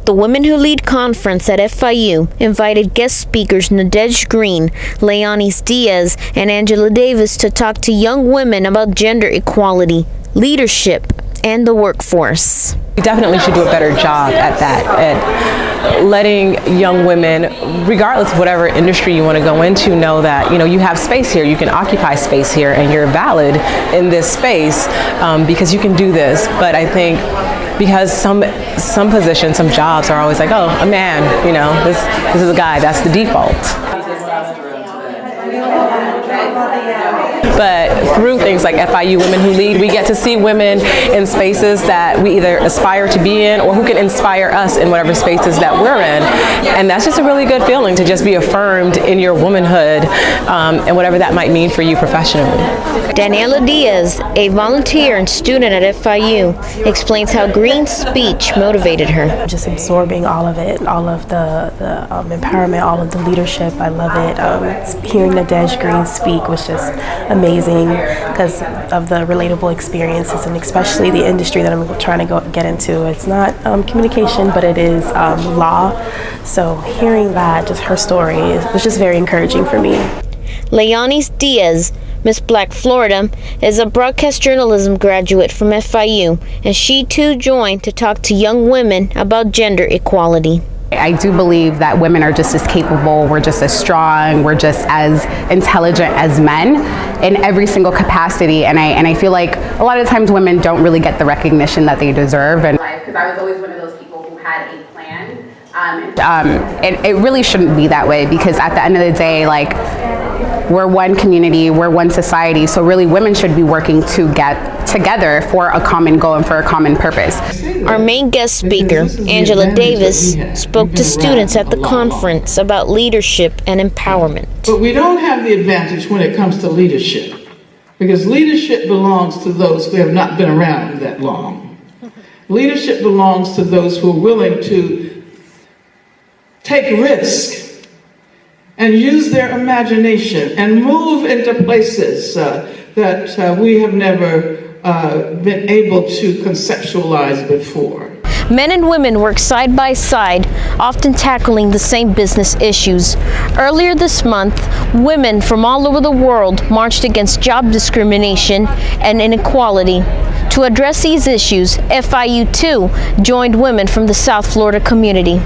The Women Who Lead conference at FIU invited guest speakers Nadege Green, Leonis Diaz, and Angela Davis to talk to young women about gender equality, leadership, and the workforce. We definitely should do a better job at that, at letting young women, regardless of whatever industry you want to go into, know that you have space here, you can occupy space here, and you're valid in this space because you can do this. But I think because some positions, some jobs are always like, oh, a man, this is a guy, that's the default. But through things like FIU Women Who Lead, we get to see women in spaces that we either aspire to be in or who can inspire us in whatever spaces that we're in. And that's just a really good feeling to just be affirmed in your womanhood and whatever that might mean for you professionally. Daniela Diaz, a volunteer and student at FIU, explains how Green's speech motivated her. Just absorbing all of it, all of the empowerment, all of the leadership. I love it. Hearing Nadege Green speak was just amazing because of the relatable experiences and especially the industry that I'm trying to get into. It's not communication, but it is law. So hearing that, just her story, was just very encouraging for me. Leonis Diaz, Miss Black Florida, is a broadcast journalism graduate from FIU, and she too joined to talk to young women about gender equality. I do believe that women are just as capable, we're just as strong, we're just as intelligent as men in every single capacity, and I feel like a lot of times women don't really get the recognition that they deserve. And because I was always one of those people who had a plan, it really shouldn't be that way, because at the end of the day, like, we're one community, we're one society, so really women should be working to get together for a common goal and for a common purpose. Our main guest speaker, Angela Davis, spoke to students at the conference about leadership and empowerment. But we don't have the advantage when it comes to leadership, because leadership belongs to those who have not been around that long. Leadership belongs to those who are willing to take risk and use their imagination and move into places that we have never been able to conceptualize before. Men and women work side by side, often tackling the same business issues. Earlier this month, women from all over the world marched against job discrimination and inequality. To address these issues, FIU too joined women from the South Florida community.